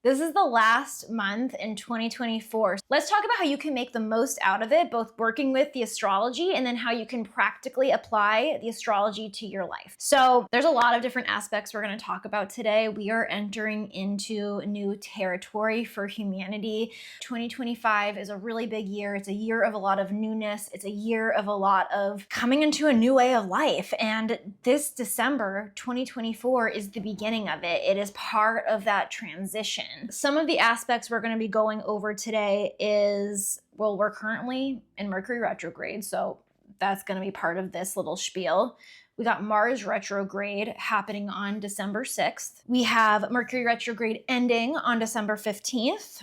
This is the last month in 2024. Let's talk about how you can make the most out of it, both working with the astrology and then how you can practically apply the astrology to your life. So there's a lot of different aspects we're going to talk about today. We are entering into new territory for humanity. 2025 is a really big year. It's a year of a lot of newness. It's a year of a lot of coming into a new way of life. And this December 2024 is the beginning of it. It is part of that transition. Some of the aspects we're going to be going over today is, well, we're currently in Mercury retrograde, so that's going to be part of this little spiel. We got Mars retrograde happening on December 6th. We have Mercury retrograde ending on December 15th.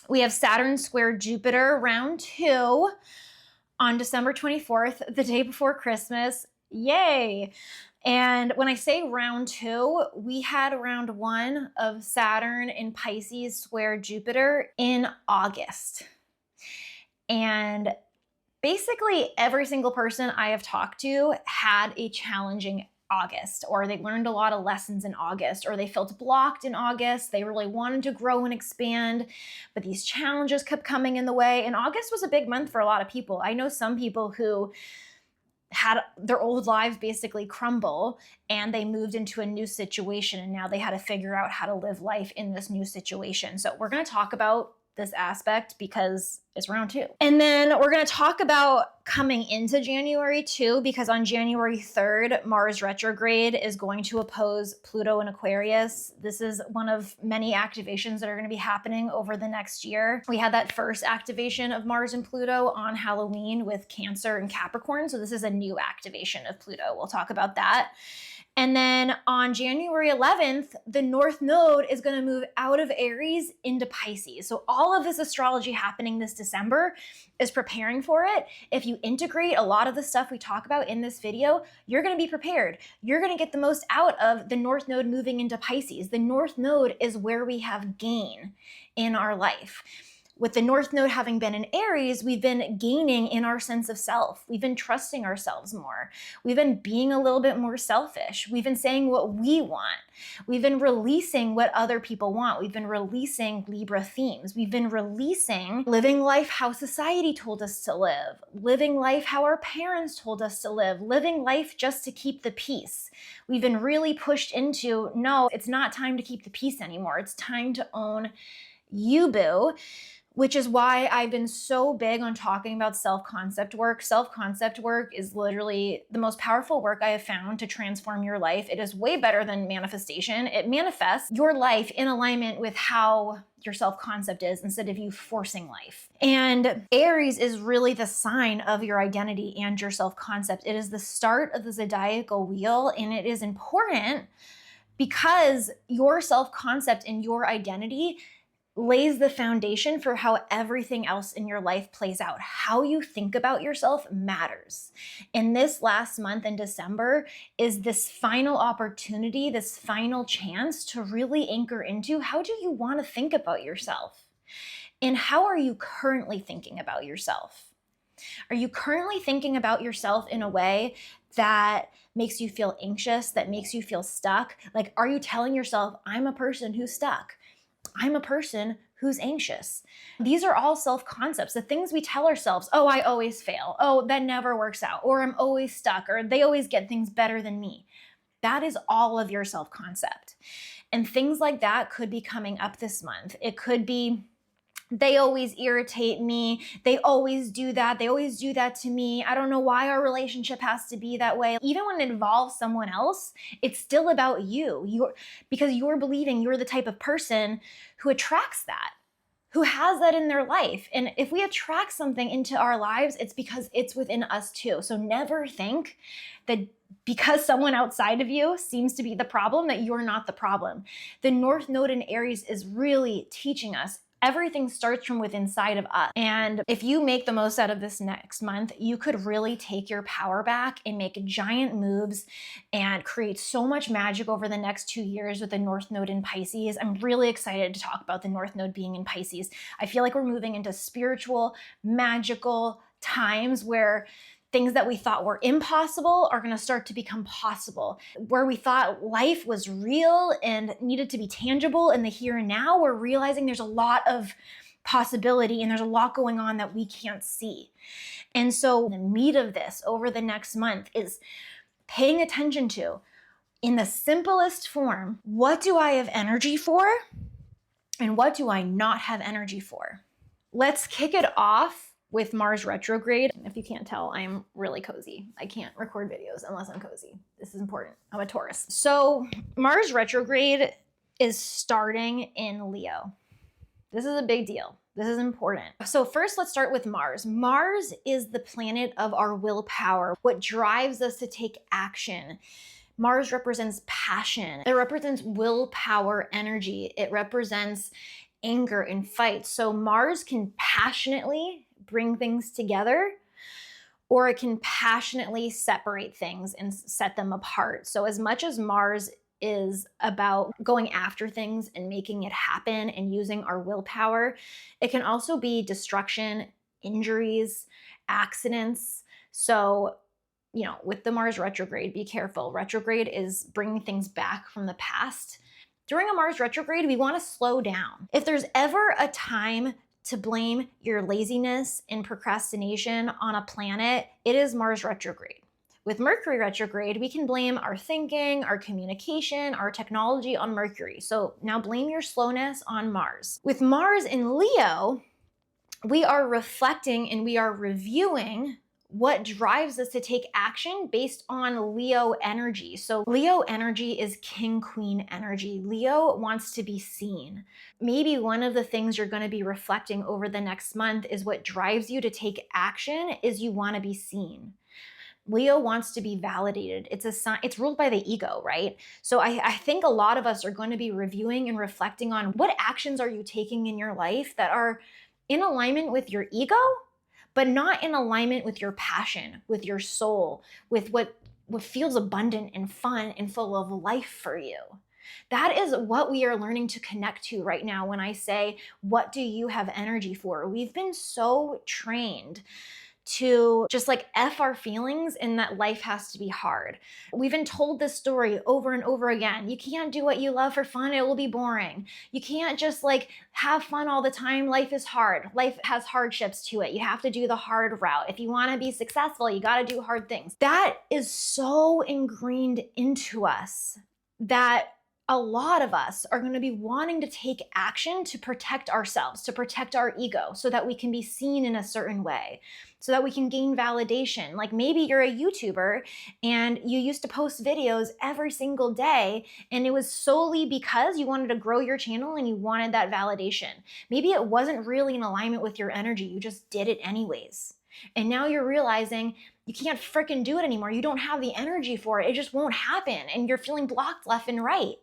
We have Saturn square Jupiter round 2 on December 24th, the day before Christmas. Yay! And when I say round 2, we had round 1 of Saturn in Pisces square Jupiter in August. And basically every single person I have talked to had a challenging August, or they learned a lot of lessons in August, or they felt blocked in August. They really wanted to grow and expand, but these challenges kept coming in the way. And August was a big month for a lot of people. I know some people who had their old lives basically crumble and they moved into a new situation, and now they had to figure out how to live life in this new situation. So we're going to talk about this aspect because it's round 2. And then we're going to talk about coming into January too, because on January 3rd, Mars retrograde is going to oppose Pluto in Aquarius. This is one of many activations that are going to be happening over the next year. We had that first activation of Mars and Pluto on Halloween with Cancer and Capricorn. So this is a new activation of Pluto. We'll talk about that. And then on January 11th, the North Node is going to move out of Aries into Pisces. So all of this astrology happening this December is preparing for it. If you integrate a lot of the stuff we talk about in this video, you're going to be prepared. You're going to get the most out of the North Node moving into Pisces. The North Node is where we have gain in our life. With the North Node having been in Aries, we've been gaining in our sense of self. We've been trusting ourselves more. We've been being a little bit more selfish. We've been saying what we want. We've been releasing what other people want. We've been releasing Libra themes. We've been releasing living life how society told us to live, living life how our parents told us to live, living life just to keep the peace. We've been really pushed into, no, it's not time to keep the peace anymore. It's time to own you, boo. Which is why I've been so big on talking about self-concept work. Self-concept work is literally the most powerful work I have found to transform your life. It is way better than manifestation. It manifests your life in alignment with how your self-concept is instead of you forcing life. And Aries is really the sign of your identity and your self-concept. It is the start of the zodiacal wheel, and it is important because your self-concept and your identity lays the foundation for how everything else in your life plays out. How you think about yourself matters. And this last month in December is this final opportunity, this final chance to really anchor into, how do you want to think about yourself? And how are you currently thinking about yourself? Are you currently thinking about yourself in a way that makes you feel anxious, that makes you feel stuck? Like, are you telling yourself, I'm a person who's stuck? I'm a person who's anxious. These are all self-concepts, the things we tell ourselves. Oh, I always fail. Oh, that never works out. Or I'm always stuck. Or they always get things better than me. That is all of your self-concept. And things like that could be coming up this month. It could be, they always irritate me. They always do that. They always do that to me. I don't know why our relationship has to be that way. Even when it involves someone else, it's still about you. Because you're believing you're the type of person who attracts that, who has that in their life. And if we attract something into our lives, it's because it's within us too. So never think that because someone outside of you seems to be the problem, that you're not the problem. The North Node in Aries is really teaching us everything starts from within inside of us. And if you make the most out of this next month, you could really take your power back and make giant moves and create so much magic over the next 2 years with the North Node in Pisces. I'm really excited to talk about the North Node being in Pisces. I feel like we're moving into spiritual, magical times where Things that we thought were impossible are going to start to become possible. Where we thought life was real and needed to be tangible in the here and now, we're realizing there's a lot of possibility and there's a lot going on that we can't see. And so the meat of this over the next month is paying attention to, in the simplest form, what do I have energy for and what do I not have energy for? Let's kick it off with Mars retrograde. If you can't tell, I'm really cozy. I can't record videos unless I'm cozy. This is important. I'm a Taurus. So Mars retrograde is starting in Leo. This is a big deal. This is important. So first, let's start with Mars. Mars is the planet of our willpower, what drives us to take action. Mars represents passion. It represents willpower energy. It represents anger and fight. So Mars can passionately bring things together, or it can passionately separate things and set them apart. So as much as Mars is about going after things and making it happen and using our willpower, it can also be destruction, injuries, accidents. So, with the Mars retrograde, be careful. Retrograde is bringing things back from the past. During a Mars retrograde, we want to slow down. If there's ever a time to blame your laziness and procrastination on a planet, it is Mars retrograde. With Mercury retrograde, we can blame our thinking, our communication, our technology on Mercury. So now blame your slowness on Mars. With Mars in Leo, we are reflecting and we are reviewing what drives us to take action based on Leo energy. So Leo energy is king queen energy. Leo wants to be seen. Maybe one of the things you're going to be reflecting over the next month is what drives you to take action is you want to be seen. Leo wants to be validated. It's a sign, it's ruled by the ego, right? So I think a lot of us are going to be reviewing and reflecting on what actions are you taking in your life that are in alignment with your ego, but not in alignment with your passion, with your soul, with what feels abundant and fun and full of life for you. That is what we are learning to connect to right now when I say, what do you have energy for? We've been so trained to just like F our feelings and that life has to be hard. We've been told this story over and over again. You can't do what you love for fun, it will be boring. You can't just like have fun all the time. Life is hard. Life has hardships to it. You have to do the hard route. If you want to be successful, you got to do hard things. That is so ingrained into us that a lot of us are going to be wanting to take action to protect ourselves, to protect our ego, so that we can be seen in a certain way, so that we can gain validation. Like maybe you're a YouTuber and you used to post videos every single day, and it was solely because you wanted to grow your channel and you wanted that validation. Maybe it wasn't really in alignment with your energy. You just did it anyways. And now you're realizing you can't freaking do it anymore. You don't have the energy for it. It just won't happen. And you're feeling blocked left and right.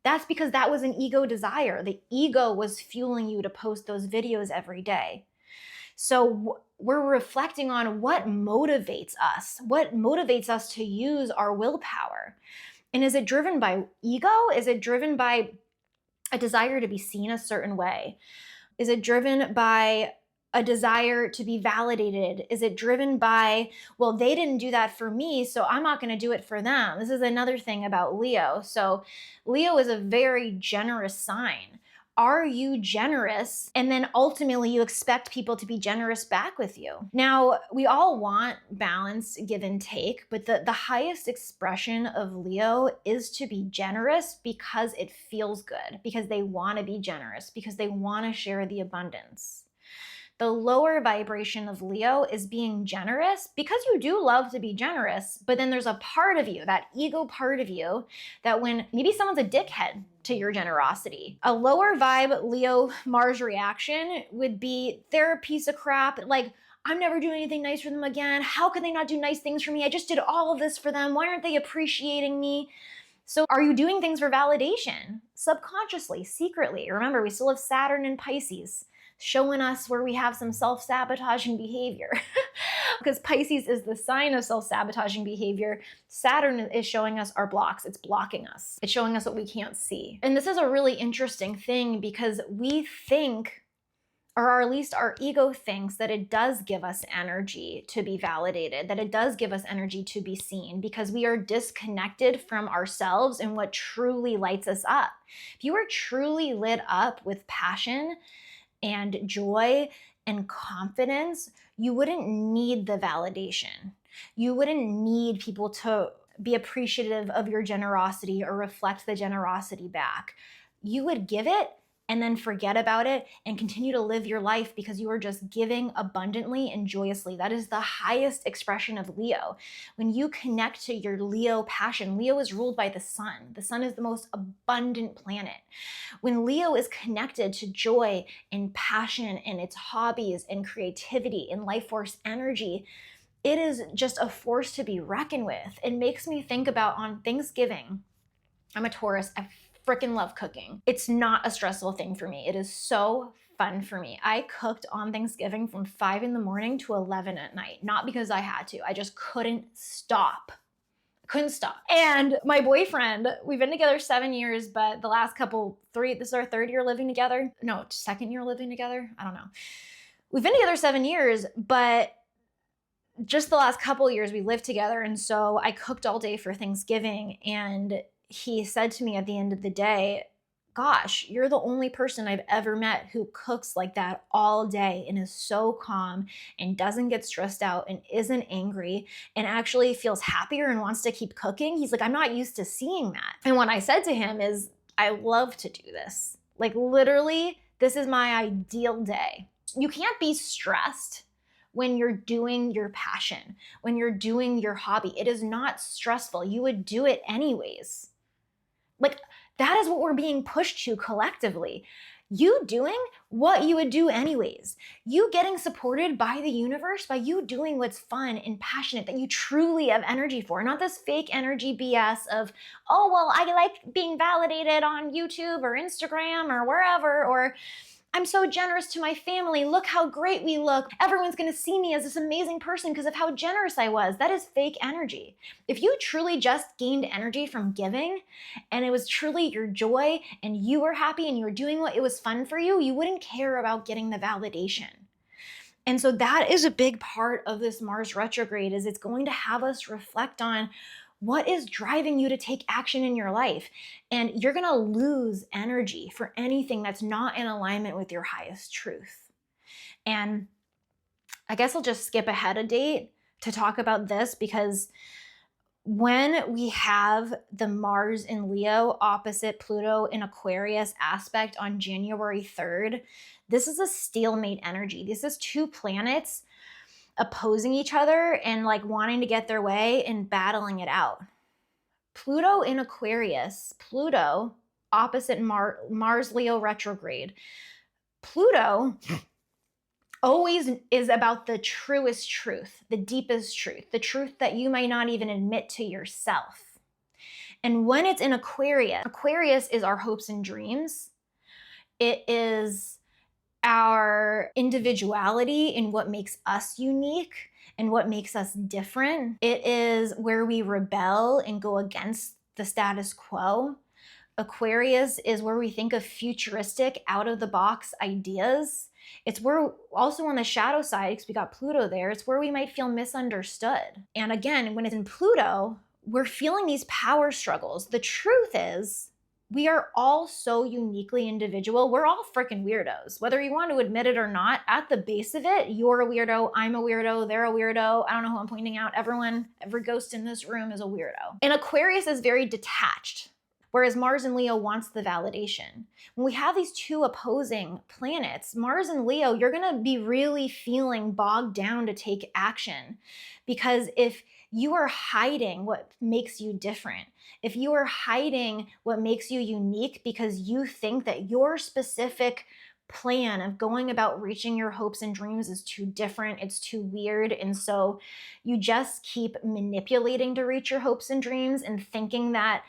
That's because that was an ego desire. The ego was fueling you to post those videos every day. So we're reflecting on what motivates us to use our willpower. And is it driven by ego? Is it driven by a desire to be seen a certain way? Is it driven by a desire to be validated? Is it driven by, well, they didn't do that for me, so I'm not going to do it for them? This is another thing about Leo. So Leo is a very generous sign. Are you generous? And then ultimately you expect people to be generous back with you. Now, we all want balance, give and take, but the highest expression of Leo is to be generous because it feels good, because they want to be generous, because they want to share the abundance. The lower vibration of Leo is being generous because you do love to be generous, but then there's a part of you, that ego part of you, that when maybe someone's a dickhead to your generosity. A lower vibe Leo Mars reaction would be, they're a piece of crap, like, I'm never doing anything nice for them again. How can they not do nice things for me? I just did all of this for them. Why aren't they appreciating me? So are you doing things for validation? Subconsciously, secretly. Remember, we still have Saturn in Pisces, showing us where we have some self-sabotaging behavior. Because Pisces is the sign of self-sabotaging behavior. Saturn is showing us our blocks. It's blocking us. It's showing us what we can't see. And this is a really interesting thing because we think or at least our ego thinks that it does give us energy to be validated, that it does give us energy to be seen, because we are disconnected from ourselves and what truly lights us up. If you are truly lit up with passion and joy and confidence, you wouldn't need the validation. You wouldn't need people to be appreciative of your generosity or reflect the generosity back. You would give it and then forget about it and continue to live your life because you are just giving abundantly and joyously. That is the highest expression of Leo. When you connect to your Leo passion, Leo is ruled by the sun. The sun is the most abundant planet. When Leo is connected to joy and passion and its hobbies and creativity and life force energy, it is just a force to be reckoned with. It makes me think about on Thanksgiving. I'm a Taurus. I freaking love cooking. It's not a stressful thing for me. It is so fun for me. I cooked on Thanksgiving from 5 in the morning to 11 at night. Not because I had to. I just couldn't stop. Couldn't stop. And my boyfriend, we've been together 7 years, but the last couple, this is our 3rd year living together. No, 2nd year living together. I don't know. We've been together 7 years, but just the last couple years we lived together. And so I cooked all day for Thanksgiving, and he said to me at the end of the day, gosh, you're the only person I've ever met who cooks like that all day and is so calm and doesn't get stressed out and isn't angry and actually feels happier and wants to keep cooking. He's like, I'm not used to seeing that. And what I said to him is, I love to do this. Like literally, this is my ideal day. You can't be stressed when you're doing your passion, when you're doing your hobby. It is not stressful. You would do it anyways. Like that is what we're being pushed to collectively. You doing what you would do anyways. You getting supported by the universe by you doing what's fun and passionate that you truly have energy for. Not this fake energy BS of, oh, well, I like being validated on YouTube or Instagram or wherever, or I'm so generous to my family. Look how great we look. Everyone's going to see me as this amazing person because of how generous I was. That is fake energy. If you truly just gained energy from giving and it was truly your joy and you were happy and you were doing what it was fun for you, you wouldn't care about getting the validation. And so that is a big part of this Mars retrograde, is it's going to have us reflect on what is driving you to take action in your life. And you're going to lose energy for anything that's not in alignment with your highest truth. And I guess I'll just skip ahead a date to talk about this, because when we have the Mars in Leo opposite Pluto in Aquarius aspect on January 3rd, this is a stalemate energy. This is 2 planets opposing each other and like wanting to get their way and battling it out. Pluto in Aquarius, Pluto opposite Mars Leo retrograde. Pluto always is about the truest truth, the deepest truth, the truth that you might not even admit to yourself. And when it's in Aquarius, Aquarius is our hopes and dreams. It is our individuality in what makes us unique and what makes us different. It is where we rebel and go against the status quo. Aquarius is where we think of futuristic, out-of-the-box ideas. It's where, also on the shadow side, because we got Pluto there, it's where we might feel misunderstood. And again, when it's in Pluto, we're feeling these power struggles. The truth is, we are all so uniquely individual. We're all freaking weirdos. Whether you want to admit it or not, at the base of it, you're a weirdo, I'm a weirdo, they're a weirdo. I don't know who I'm pointing out. Every ghost in this room is a weirdo. And Aquarius is very detached, whereas Mars and Leo wants the validation. When we have these 2 opposing planets, Mars and Leo, you're gonna be really feeling bogged down to take action. Because if you are hiding what makes you different, if you are hiding what makes you unique because you think that your specific plan of going about reaching your hopes and dreams is too different, it's too weird, and so you just keep manipulating to reach your hopes and dreams and thinking that,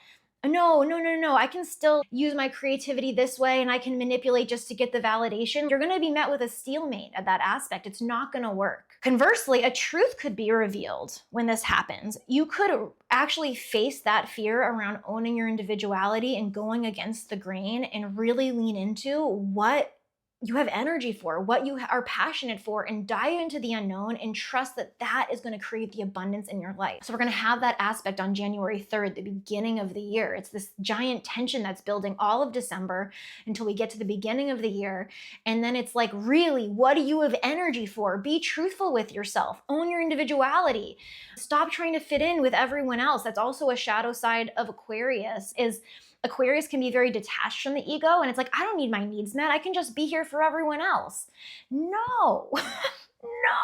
no, I can still use my creativity this way and I can manipulate just to get the validation, you're gonna be met with a stalemate at that aspect. It's not gonna work. Conversely, a truth could be revealed when this happens. You could actually face that fear around owning your individuality and going against the grain and really lean into what you have energy for, what you are passionate for, and dive into the unknown and trust that that is going to create the abundance in your life. So we're going to have that aspect on January 3rd, the beginning of the year. It's this giant tension that's building all of December until we get to the beginning of the year. And then it's like, really, what do you have energy for? Be truthful with yourself. Own your individuality. Stop trying to fit in with everyone else. That's also a shadow side of Aquarius, is Aquarius can be very detached from the ego, and it's like, I don't need my needs met. I can just be here for everyone else. No,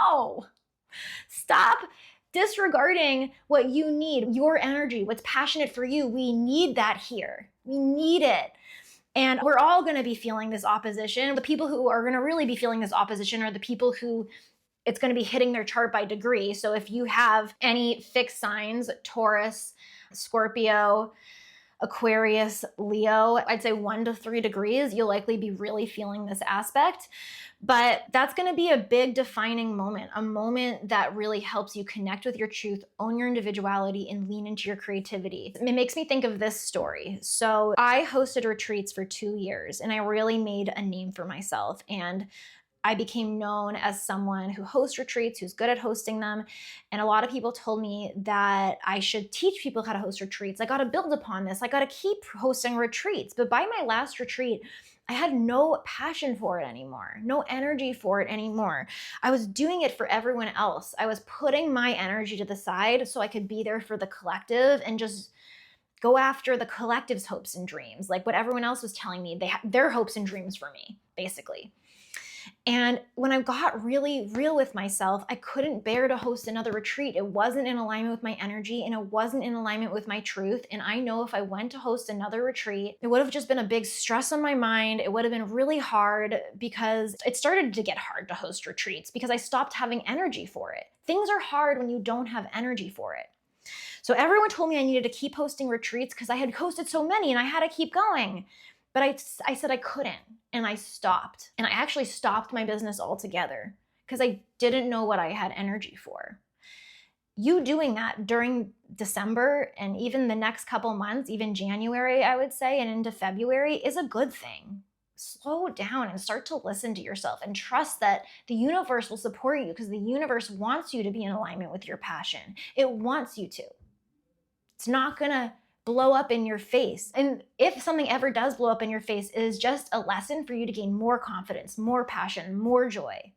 no. Stop disregarding what you need, your energy, what's passionate for you. We need that here. We need it. And we're all going to be feeling this opposition. The people who are going to really be feeling this opposition are the people who it's going to be hitting their chart by degree. So if you have any fixed signs, Taurus, Scorpio, Aquarius, Leo, I'd say 1 to 3 degrees, you'll likely be really feeling this aspect. But that's going to be a big defining moment, a moment that really helps you connect with your truth, own your individuality, and lean into your creativity. It makes me think of this story. So I hosted retreats for 2 years, and I really made a name for myself. And I became known as someone who hosts retreats, who's good at hosting them. And a lot of people told me that I should teach people how to host retreats. I got to build upon this. I got to keep hosting retreats. But by my last retreat, I had no passion for it anymore, no energy for it anymore. I was doing it for everyone else. I was putting my energy to the side so I could be there for the collective and just go after the collective's hopes and dreams, like what everyone else was telling me, they had their hopes and dreams for me, basically. And when I got really real with myself, I couldn't bear to host another retreat. It wasn't in alignment with my energy, and it wasn't in alignment with my truth. And I know if I went to host another retreat, it would have just been a big stress on my mind. It would have been really hard, because it started to get hard to host retreats because I stopped having energy for it. Things are hard when you don't have energy for it. So everyone told me I needed to keep hosting retreats because I had hosted so many and I had to keep going. But I said I couldn't, and I stopped. And I actually stopped my business altogether because I didn't know what I had energy for. You doing that during December and even the next couple months, even January, I would say, and into February, is a good thing. Slow down and start to listen to yourself and trust that the universe will support you, because the universe wants you to be in alignment with your passion. It wants you to. It's not gonna blow up in your face. And if something ever does blow up in your face, it is just a lesson for you to gain more confidence, more passion, more joy.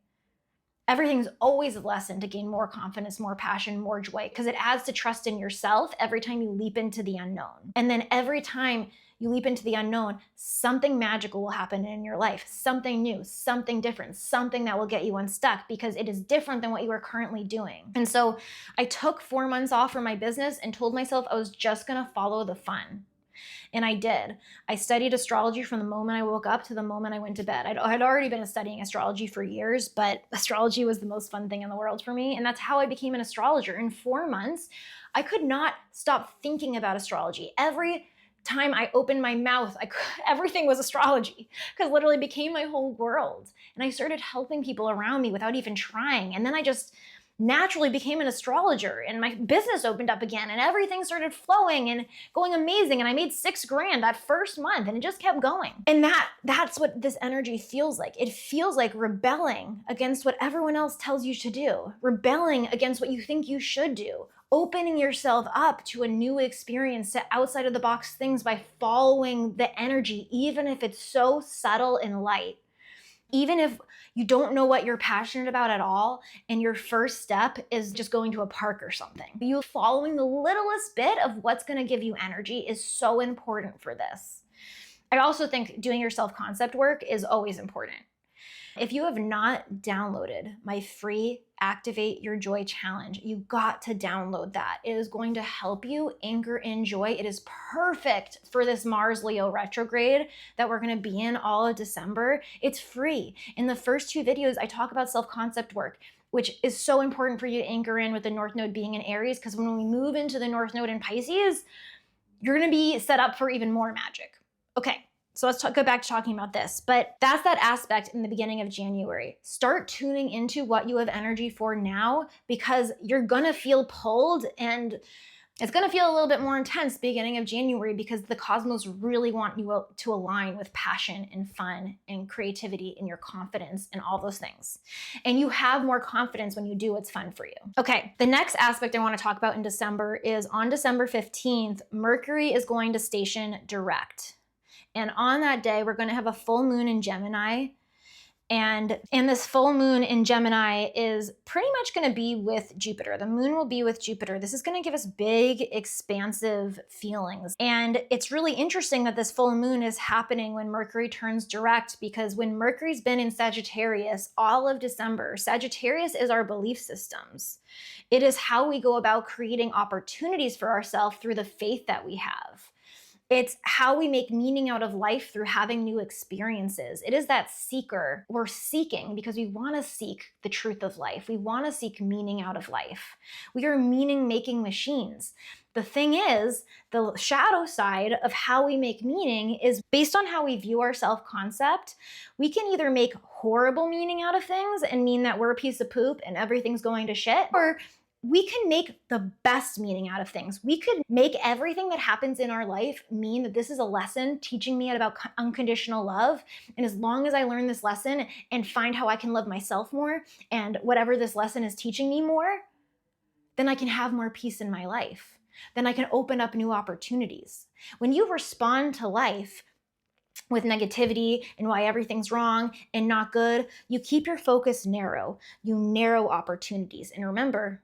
Everything's always a lesson to gain more confidence, more passion, more joy, because it adds to trust in yourself every time you leap into the unknown. And then every time you leap into the unknown, something magical will happen in your life, something new, something different, something that will get you unstuck, because it is different than what you are currently doing. And so I took 4 months off from my business and told myself I was just gonna follow the fun. And I did. I studied astrology from the moment I woke up to the moment I went to bed. I had already been studying astrology for years, but astrology was the most fun thing in the world for me. And that's how I became an astrologer. In 4 months, I could not stop thinking about astrology. Every time I opened my mouth, everything was astrology, because literally became my whole world. And I started helping people around me without even trying. And then I just naturally became an astrologer, and my business opened up again, and everything started flowing and going amazing. And I made $6,000 that first month, and it just kept going. And that's what this energy feels like. It feels like rebelling against what everyone else tells you to do, rebelling against what you think you should do, opening yourself up to a new experience, to outside of the box things by following the energy, even if it's so subtle and light. Even if you don't know what you're passionate about at all, and your first step is just going to a park or something, you following the littlest bit of what's going to give you energy is so important for this. I also think doing your self-concept work is always important. If you have not downloaded my free Activate Your Joy Challenge, you got to download that. It is going to help you anchor in joy. It is perfect for this Mars Leo retrograde that we're going to be in all of December. It's free. In the first 2 videos, I talk about self-concept work, which is so important for you to anchor in with the North Node being in Aries, because when we move into the North Node in Pisces, you're going to be set up for even more magic. Okay. So let's go back to talking about this. But that's that aspect in the beginning of January. Start tuning into what you have energy for now, because you're gonna feel pulled and It's going to feel a little bit more intense beginning of January because the cosmos really want you to align with passion and fun and creativity and your confidence and all those things. And you have more confidence when you do what's fun for you. Okay, the next aspect I want to talk about in December is on December 15th, Mercury is going to station direct. And on that day, we're going to have a full moon in Gemini. And this full moon in Gemini is pretty much going to be with Jupiter. The moon will be with Jupiter. This is going to give us big, expansive feelings. And it's really interesting that this full moon is happening when Mercury turns direct, because when Mercury's been in Sagittarius all of December, Sagittarius is our belief systems. It is how we go about creating opportunities for ourselves through the faith that we have. It's how we make meaning out of life through having new experiences. It is that seeker. We're seeking because we want to seek the truth of life. We want to seek meaning out of life. We are meaning-making machines. The thing is, the shadow side of how we make meaning is based on how we view our self-concept. We can either make horrible meaning out of things and mean that we're a piece of poop and everything's going to shit, or we can make the best meaning out of things. We could make everything that happens in our life mean that this is a lesson teaching me about unconditional love. And as long as I learn this lesson and find how I can love myself more and whatever this lesson is teaching me more, then I can have more peace in my life. Then I can open up new opportunities. When you respond to life with negativity and why everything's wrong and not good, you keep your focus narrow. You narrow opportunities. And remember,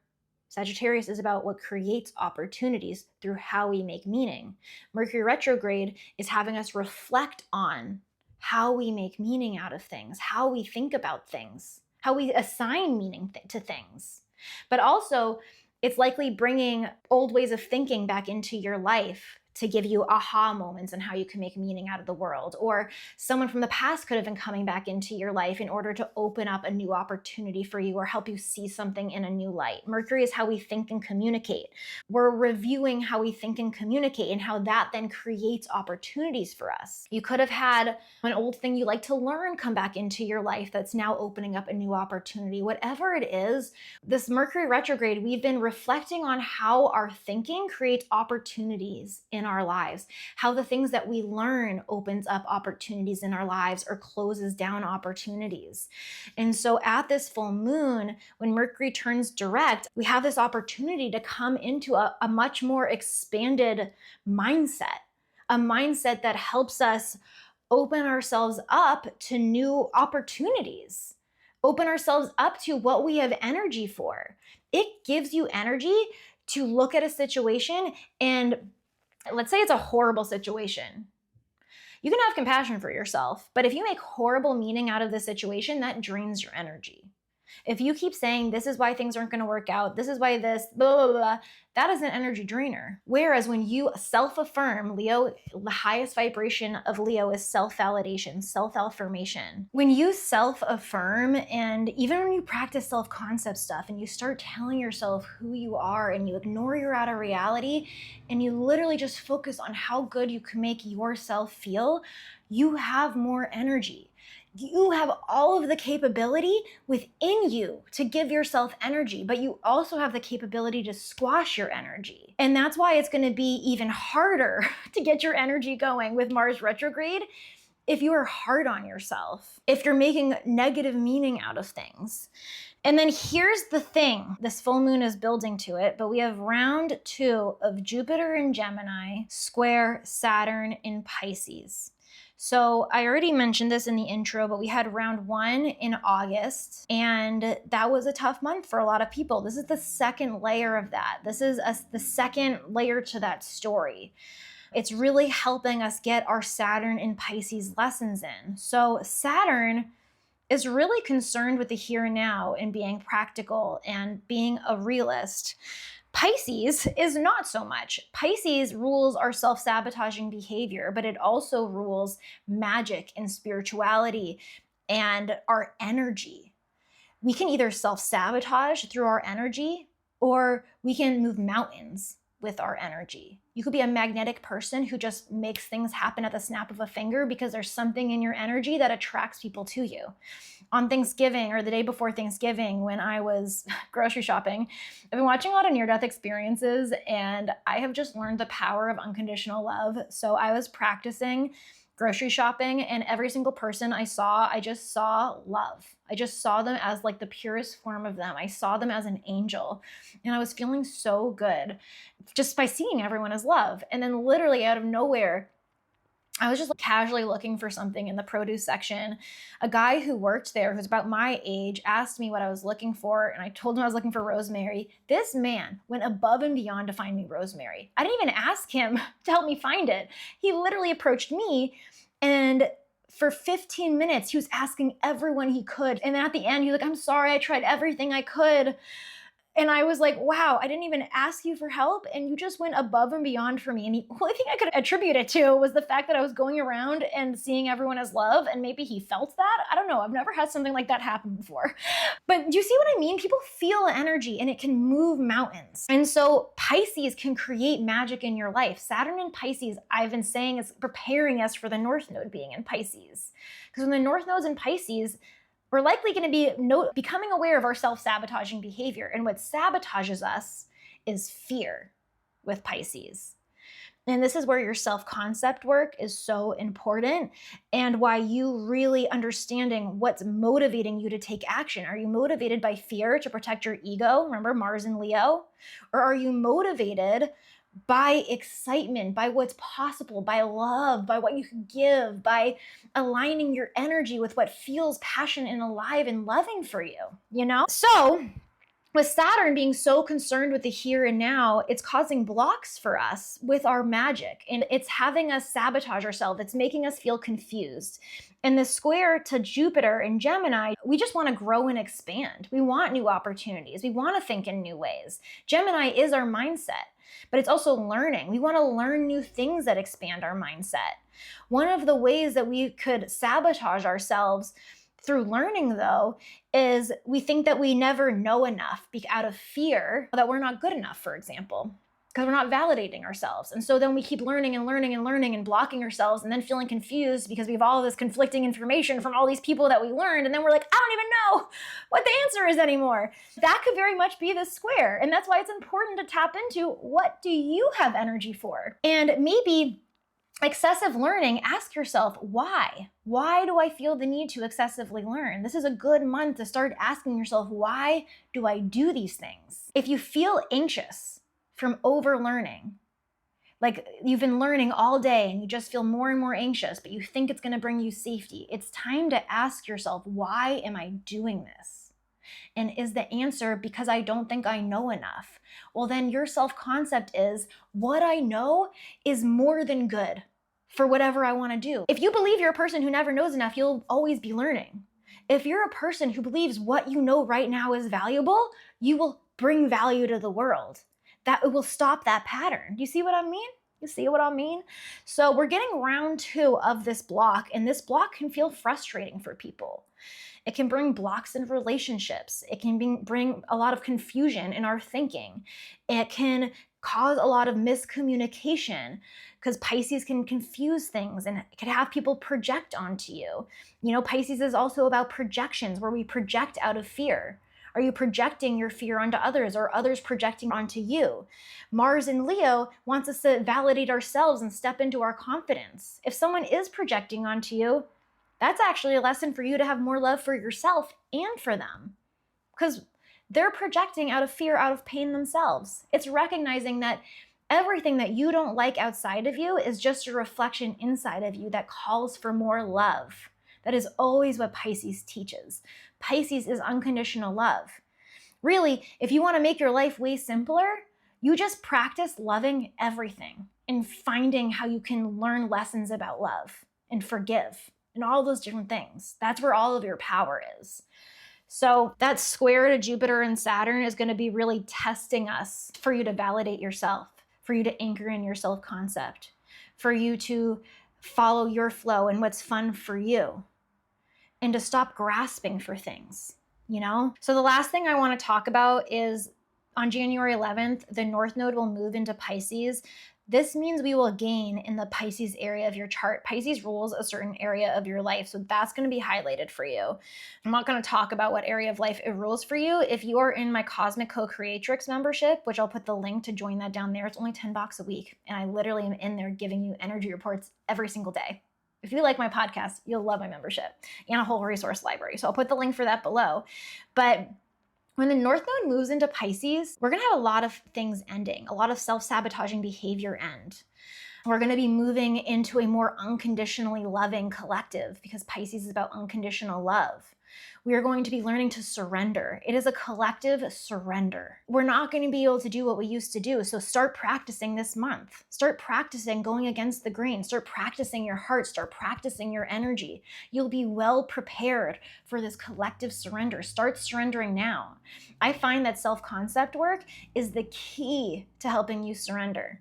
Sagittarius is about what creates opportunities through how we make meaning. Mercury retrograde is having us reflect on how we make meaning out of things, how we think about things, how we assign meaning to things. But also, it's likely bringing old ways of thinking back into your life to give you aha moments on how you can make meaning out of the world. Or someone from the past could have been coming back into your life in order to open up a new opportunity for you or help you see something in a new light. Mercury is how we think and communicate. We're reviewing how we think and communicate and how that then creates opportunities for us. You could have had an old thing you like to learn come back into your life that's now opening up a new opportunity. Whatever it is, this Mercury retrograde, we've been reflecting on how our thinking creates opportunities in our lives, how the things that we learn opens up opportunities in our lives or closes down opportunities. And so at this full moon, when Mercury turns direct, we have this opportunity to come into a much more expanded mindset, a mindset that helps us open ourselves up to new opportunities, open ourselves up to what we have energy for. It gives you energy to look at a situation, and let's say it's a horrible situation. You can have compassion for yourself, but if you make horrible meaning out of the situation, that drains your energy. If you keep saying, this is why things aren't going to work out, this is why this, blah, blah, blah, that is an energy drainer. Whereas when you self-affirm, Leo, the highest vibration of Leo is self-validation, self-affirmation. When you self-affirm, and even when you practice self-concept stuff and you start telling yourself who you are and you ignore your outer reality and you literally just focus on how good you can make yourself feel, you have more energy. You have all of the capability within you to give yourself energy, but you also have the capability to squash your energy. And that's why it's going to be even harder to get your energy going with Mars retrograde if you are hard on yourself, if you're making negative meaning out of things. And then here's the thing, this full moon is building to it, but we have round 2 of Jupiter in Gemini square Saturn in Pisces. So I already mentioned this in the intro, but we had round 1 in August, and that was a tough month for a lot of people. This is the second layer of that. This is the second layer to that story. It's really helping us get our Saturn in Pisces lessons in. So Saturn is really concerned with the here and now and being practical and being a realist. Pisces is not so much. Pisces rules our self-sabotaging behavior, but it also rules magic and spirituality and our energy. We can either self-sabotage through our energy, or we can move mountains with our energy. You could be a magnetic person who just makes things happen at the snap of a finger because there's something in your energy that attracts people to you. On Thanksgiving or the day before Thanksgiving, when I was grocery shopping, I've been watching a lot of near-death experiences, and I have just learned the power of unconditional love. So I was practicing grocery shopping, and every single person I saw, I just saw love. I just saw them as like the purest form of them. I saw them as an angel, and I was feeling so good just by seeing everyone as love. And then literally out of nowhere, I was just casually looking for something in the produce section. A guy who worked there, who's about my age, asked me what I was looking for, and I told him I was looking for rosemary. This man went above and beyond to find me rosemary. I didn't even ask him to help me find it. He literally approached me, and for 15 minutes, he was asking everyone he could. And then at the end, he was like, I'm sorry, I tried everything I could. And I was like, wow, I didn't even ask you for help, and you just went above and beyond for me. And the only thing I could attribute it to was the fact that I was going around and seeing everyone as love, and maybe he felt that. I don't know. I've never had something like that happen before. But do you see what I mean? People feel energy, and it can move mountains. And so Pisces can create magic in your life. Saturn in Pisces, I've been saying, is preparing us for the North Node being in Pisces. Because when the North Node's in Pisces, we're likely going to be becoming aware of our self-sabotaging behavior. And what sabotages us is fear with Pisces. And this is where your self-concept work is so important, and why you really understanding what's motivating you to take action. Are you motivated by fear to protect your ego? Remember Mars and Leo? Or are you motivated by excitement, by what's possible, by love, by what you can give, by aligning your energy with what feels passionate and alive and loving for you, you know? So with Saturn being so concerned with the here and now, it's causing blocks for us with our magic, and it's having us sabotage ourselves. It's making us feel confused. And the square to Jupiter in Gemini, we just want to grow and expand. We want new opportunities. We want to think in new ways. Gemini is our mindset, but it's also learning. We want to learn new things that expand our mindset. One of the ways that we could sabotage ourselves through learning, though, is we think that we never know enough out of fear that we're not good enough, for example, because we're not validating ourselves. And so then we keep learning and learning and learning and blocking ourselves, and then feeling confused because we have all this conflicting information from all these people that we learned. And then we're like, I don't even know what the answer is anymore. That could very much be the square. And that's why it's important to tap into, what do you have energy for? And maybe excessive learning, ask yourself, why? Why do I feel the need to excessively learn? This is a good month to start asking yourself, why do I do these things? If you feel anxious from overlearning, like you've been learning all day and you just feel more and more anxious, but you think it's going to bring you safety, it's time to ask yourself, why am I doing this? And is the answer because I don't think I know enough? Well, then your self-concept is, what I know is more than good for whatever I want to do. If you believe you're a person who never knows enough, you'll always be learning. If you're a person who believes what you know right now is valuable, you will bring value to the world. That it will stop that pattern. Do you see what I mean? You see what I mean? So we're getting round 2 of this block, and this block can feel frustrating for people. It can bring blocks in relationships. It can bring a lot of confusion in our thinking. It can cause a lot of miscommunication, because Pisces can confuse things and it can have people project onto you. You know, Pisces is also about projections, where we project out of fear. Are you projecting your fear onto others, or others projecting onto you? Mars in Leo wants us to validate ourselves and step into our confidence. If someone is projecting onto you, that's actually a lesson for you to have more love for yourself and for them, because they're projecting out of fear, out of pain themselves. It's recognizing that everything that you don't like outside of you is just a reflection inside of you that calls for more love. That is always what Pisces teaches. Pisces is unconditional love. Really, if you want to make your life way simpler, you just practice loving everything and finding how you can learn lessons about love and forgive and all those different things. That's where all of your power is. So that square to Jupiter and Saturn is going to be really testing us for you to validate yourself, for you to anchor in your self-concept, for you to follow your flow and what's fun for you, and to stop grasping for things, you know? So the last thing I want to talk about is On January 11th, the North Node will move into Pisces. This means we will gain in the Pisces area of your chart. Pisces rules a certain area of your life, so that's going to be highlighted for you. I'm not going to talk about what area of life it rules for you. If you are in my Cosmic Co-Creatrix membership, which I'll put the link to join that down there, it's only $10 a week, and I literally am in there giving you energy reports every single day. If you like my podcast, you'll love my membership and a whole resource library. So I'll put the link for that below. But when the North Node moves into Pisces, we're going to have a lot of things ending, a lot of self-sabotaging behavior end. We're going to be moving into a more unconditionally loving collective because Pisces is about unconditional love. We are going to be learning to surrender. It is a collective surrender. We're not going to be able to do what we used to do. So start practicing this month. Start practicing going against the grain. Start practicing your heart. Start practicing your energy. You'll be well prepared for this collective surrender. Start surrendering now. I find that self-concept work is the key to helping you surrender.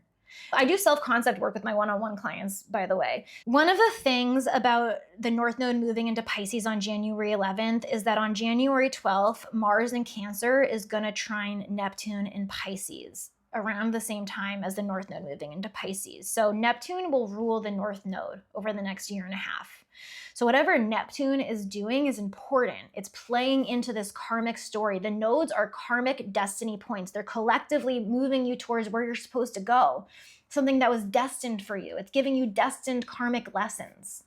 I do self-concept work with my one-on-one clients, by the way. One of the things about the North Node moving into Pisces on January 11th is that on January 12th, Mars in Cancer is going to trine Neptune in Pisces around the same time as the North Node moving into Pisces. So Neptune will rule the North Node over the next year and a half. So whatever Neptune is doing is important. It's playing into this karmic story. The nodes are karmic destiny points. They're collectively moving you towards where you're supposed to go, something that was destined for you. It's giving you destined karmic lessons.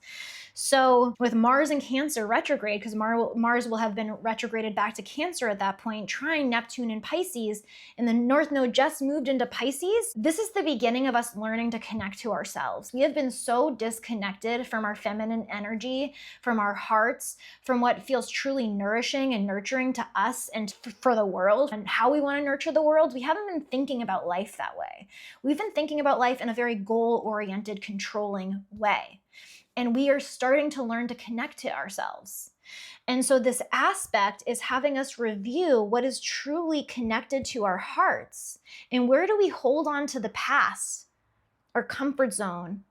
So with Mars in Cancer retrograde, because Mars will have been retrograded back to Cancer at that point, trying Neptune in Pisces, and the North Node just moved into Pisces, this is the beginning of us learning to connect to ourselves. We have been so disconnected from our feminine energy, from our hearts, from what feels truly nourishing and nurturing to us and for the world, and how we want to nurture the world. We haven't been thinking about life that way. We've been thinking about life in a very goal-oriented, controlling way. And we are starting to learn to connect to ourselves. And so this aspect is having us review what is truly connected to our hearts and where do we hold on to the past, our comfort zone,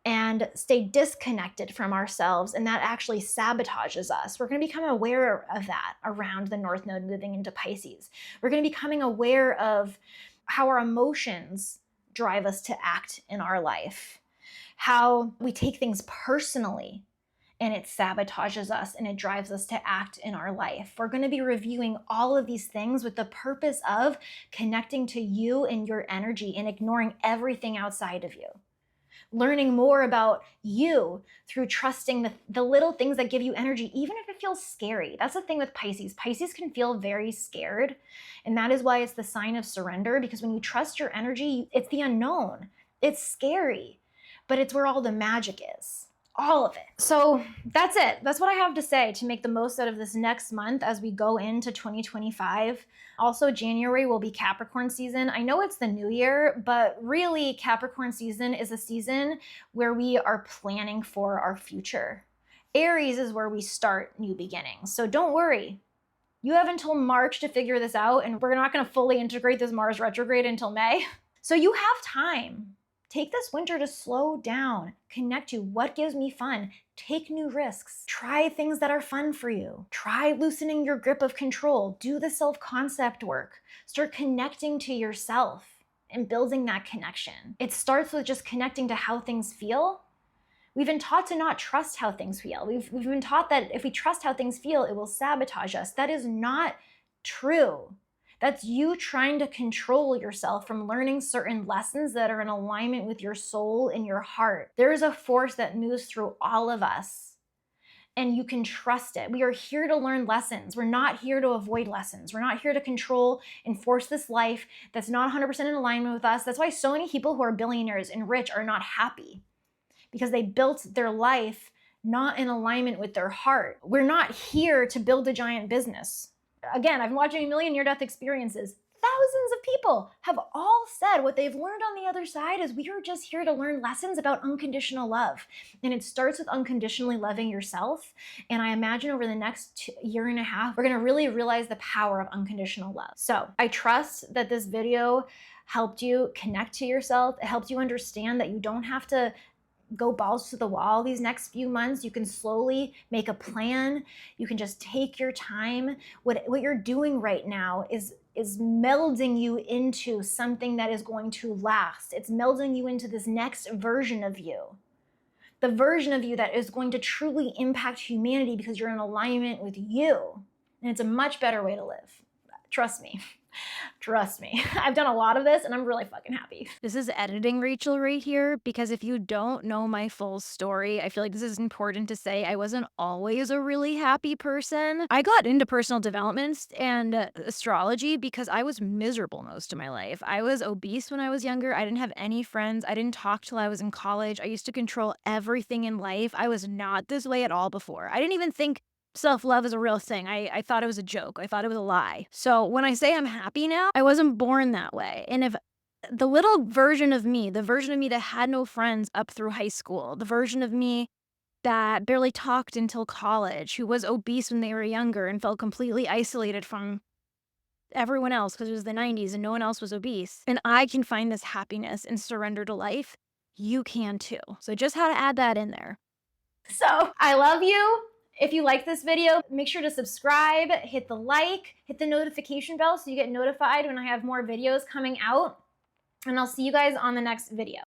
and stay disconnected from ourselves, and that actually sabotages us. We're going to become aware of that around the North Node moving into Pisces. We're going to be becoming aware of how our emotions drive us to act in our life, how we take things personally and it sabotages us and it drives us to act in our life. We're going to be reviewing all of these things with the purpose of connecting to you and your energy and ignoring everything outside of you. Learning more about you through trusting the little things that give you energy, even if it feels scary. That's the thing with Pisces. Pisces can feel very scared, and that is why it's the sign of surrender, because when you trust your energy, it's the unknown. It's scary, but it's where all the magic is. All of it. So that's it. That's what I have to say to make the most out of this next month as we go into 2025. Also, January will be Capricorn season. I know it's the new year, but really Capricorn season is a season where we are planning for our future. Aries is where we start new beginnings. So don't worry. You have until March to figure this out, and we're not going to fully integrate this Mars retrograde until May. So you have time. Take this winter to slow down, connect to what gives me fun, take new risks, try things that are fun for you, try loosening your grip of control, do the self-concept work, start connecting to yourself and building that connection. It starts with just connecting to how things feel. We've been taught to not trust how things feel. We've been taught that if we trust how things feel, it will sabotage us. That is not true. That's you trying to control yourself from learning certain lessons that are in alignment with your soul and your heart. There is a force that moves through all of us, and you can trust it. We are here to learn lessons. We're not here to avoid lessons. We're not here to control and force this life that's not 100% in alignment with us. That's why so many people who are billionaires and rich are not happy, because they built their life not in alignment with their heart. We're not here to build a giant business. Again, I've been watching a million near-death experiences. Thousands of people have all said what they've learned on the other side is we are just here to learn lessons about unconditional love. And it starts with unconditionally loving yourself. And I imagine over the next year and a half, we're going to really realize the power of unconditional love. So I trust that this video helped you connect to yourself. It helped you understand that you don't have to go balls to the wall these next few months. You can slowly make a plan. You can just take your time. What you're doing right now is is melding you into something that is going to last. It's melding you into this next version of you. The version of you that is going to truly impact humanity because you're in alignment with you. And it's a much better way to live. Trust me. Trust me. I've done a lot of this and I'm really fucking happy. This is editing Rachel right here, because if you don't know my full story, I feel like this is important to say. I wasn't always a really happy person. I got into personal development and astrology because I was miserable most of my life. I was obese when I was younger. I didn't have any friends. I didn't talk till I was in college. I used to control everything in life. I was not this way at all before. I didn't even think self-love is a real thing. I thought it was a joke. I thought it was a lie. So when I say I'm happy now, I wasn't born that way. And if the little version of me, the version of me that had no friends up through high school, the version of me that barely talked until college, who was obese when they were younger and felt completely isolated from everyone else because it was the 90s and no one else was obese, and I can find this happiness and surrender to life, you can too. So just how to add that in there. So I love you. If you like this video, make sure to subscribe, hit the like, hit the notification bell so you get notified when I have more videos coming out. And I'll see you guys on the next video.